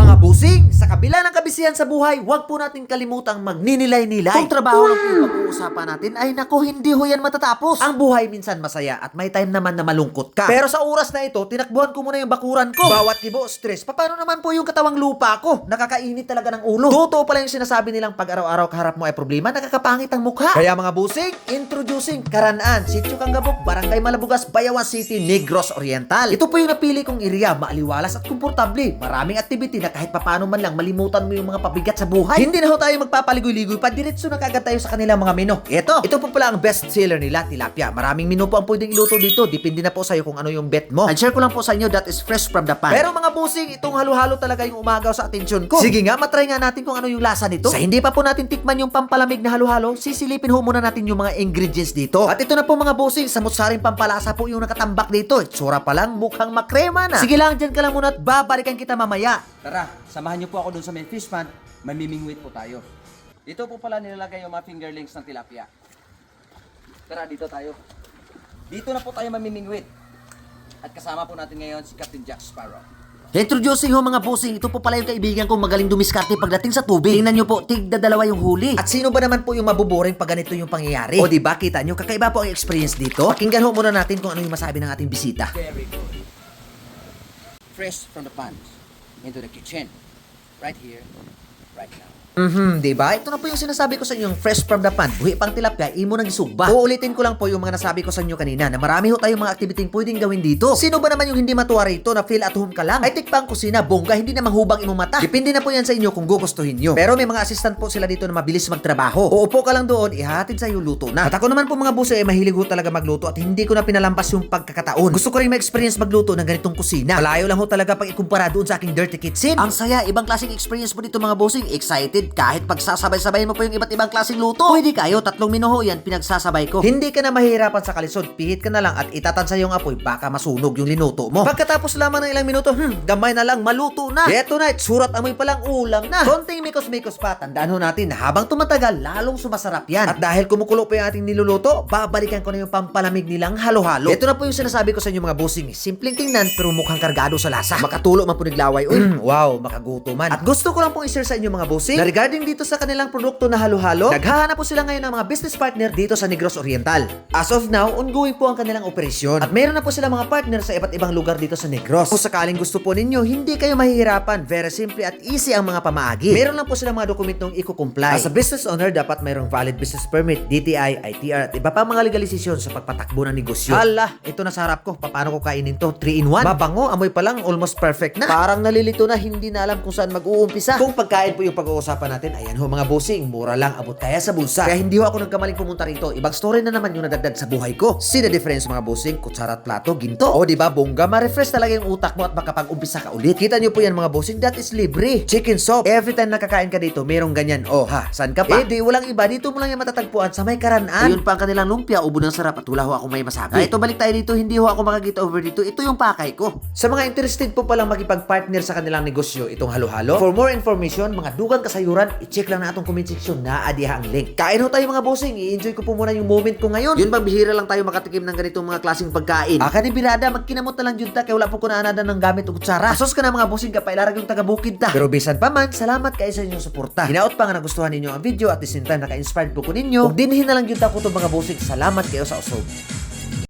Mga busing, sa kabila ng kabisihan sa buhay, huwag po natin kalimutang magninilay-nilay. Kung trabaho lang po yung pag-uusapan natin, ay naku, hindi ho yan matatapos. Ang buhay minsan masaya at may time naman na malungkot ka. Pero sa oras na ito, tinakbuhan ko muna yung bakuran ko. Bawat kibo, stress. Paano naman po yung katawang lupa ko? Nakakainit talaga ng ulo. Totoo pala yung sinasabi nilang pag araw-araw kaharap mo ay problema, nakakapangit ang mukha. Kaya mga busing, introducing Karanaan, Sitio Kanggabok, Barangay Malabugas, Bayawan City, Negros Oriental. Ito po yung napili kong area, maaliwalas at komportable. Maraming activity na kahit papano man lang malimutan mo yung mga pabigat sa buhay. Hindi na ho tayo magpapaligoy-ligoy pa, diretso na kagad tayo sa kanilang mga menu. Ito po pala ang best seller nila, tilapia. Maraming menu po ang pwedeng iluto dito, depende na po sa'yo kung ano yung bet mo. I'll share ko lang po sa inyo, that is fresh from the pan. Pero mga busing, itong halo-halo talaga yung umagaw sa atensyon ko. Sige nga, matry nga natin kung ano yung lasa nito. Sa hindi pa po natin tikman yung pampalamig na halo-halo, sisilipin ho muna natin yung mga ingredients dito. At ito na po mga busing, samut-saring pampalasa po yung nakatambak dito. Itsura pa lang, mukhang makrema na. Sige lang, dyan ka lang muna at babalikan kita mamaya. Tara, samahan niyo po ako dun sa main fish pond. Mamimingwit po tayo. Dito po pala nilalagay yung mga fingerlings ng tilapia. Tara, dito tayo. Dito na po tayo mamimingwit. At kasama po natin ngayon si Captain Jack Sparrow. Introducing ho mga busing, ito po pala yung kaibigan kong magaling dumiskarte pagdating sa tubig. Tingnan nyo po, tigda-dalawa yung huli. At sino ba naman po yung mabuboring pag ganito yung pangyayari? O diba, kita nyo, kakaiba po ang experience dito. Pakinggan ho muna natin kung ano yung masabi ng ating bisita. Very good. Fresh from the pond into the kitchen. Right here, right now. Diba? Ito na po yung sinasabi ko sa inyo, yung fresh from the pan. Buhi pang tilapia, imo nang isugba. Uulitin ko lang po yung mga nasabi ko sa inyo kanina na marami ho tayong mga activity pwedeng gawin dito. Sino ba naman yung hindi matuwa rito na feel at home ka lang? Ay tikpang kusina, bongga, hindi na mahubang imong mata. Depende na po yan sa inyo kung gugustuhin nyo. Pero may mga assistant po sila dito na mabilis magtrabaho. Uupo ka lang doon, ihahatid sa iyo luto na. At ako naman po mga buso ay mahilig ho talaga magluto at hindi ko na pinalampas yung pagkakataon. Gusto ko rin ma-experience magluto ng ganitong kusina. Malayo lang ho talaga pag ikumpara doon sa aking dirty kitchen. Ang saya, ibang klaseng experience po dito mga busing. Excited kahit pagsasabay-sabayin mo po yung iba't ibang klaseng luto. Pwede kayo, 3 minuho yan pinagsasabay ko. Hindi ka na mahihirapan sa kalisod, pihit ka na lang at itatansya yung apoy, baka masunog yung linuto mo. Pagkatapos lamang ng ilang minuto, gamay na lang, maluto na. Eto na, surat amoy palang ulam na. Konting mikos-mikos pa, tandaan ho natin na habang tumatagal, lalong sumasarap yan. At dahil kumukulo pa yung ating niluluto, babalikan ko na yung pampalamig nilang halo-halo. Ito na po yung sinasabi ko sa inyo mga busing. Simpleng tingnan pero mukhang kargado sa lasa. Makatulo man po naglaway. Wow, makagutuman. At gusto ko lang pong i-share sa inyo mga busing na regarding dito sa kanilang produkto na halo-halo, naghahanap po sila ngayon ng mga business partner dito sa Negros Oriental. As of now, ongoing po ang kanilang operasyon. At meron na po sila mga partner sa iba't ibang lugar dito sa Negros. Kung sakaling gusto po ninyo, hindi kayo mahihirapan. Very simple at easy ang mga pamaagi. Meron lang po sila mga dokumentong i-comply. As a business owner, dapat mayroong valid business permit, DTI, ITR, at iba pa mga legalisasyon sa pagpatakbo ng negosyo. Hala, ito na sa harap ko. Paano ko kainin to? 3-in-1? Mabango, amoy pa lang, almost perfect na. Parang nalilito na, hindi na alam kung saan mag-uumpisa. Kung pagkain po yung pag-uusapan natin, ayan ho mga bossing, mura lang, abot kaya sa bulsa. Kaya hindi ho ako nagkamaling pumunta rito. Ibang story na naman yung nadagdag sa buhay ko. See the difference mga bossing, kutsara at plato, ginto. O diba, bongga, ma-refresh talaga yung utak mo at makapag-umpisa ka ulit. Kita nyo po yan mga bossing, that is libre. Chicken soup. Every time nakakain ka dito, merong ganyan. Oh ha, saan ka pa? Di walang iba. Dito mo lang yung matatagpuan sa may Karanaan. Ayun pa ang kanilang lumpia, ubo ng sarap at wala ho ako may masabi. Ito, balik tayo dito, hindi ho ako makakita over dito. Ito yung pakay ko. Sa mga interested po palang makipag-partner sa kanilang negosyo, itong halo-halo. For more information, mga dugang kasayuran, i-check lang na atong comment section na adiha ang link. Kain ho tayo mga bossing, i-enjoy ko po muna yung moment ko ngayon. Yun bang bihira lang tayo makatikim ng ganitong mga klaseng pagkain. Ni birada, magkinamot na lang yun ta, kaya wala po ko naanada ng gamit o kutsara. Asos ka na mga bossing, kapailarag yung taga-bukid ta. Pero bisan pa man, salamat kayo sa inyong suporta. Hinaot pa nga nagustuhan ninyo ang video at the same time naka-inspired po ko ninyo. Kung dinhin na lang yun ta ko to mga bossing, salamat kayo sa usog.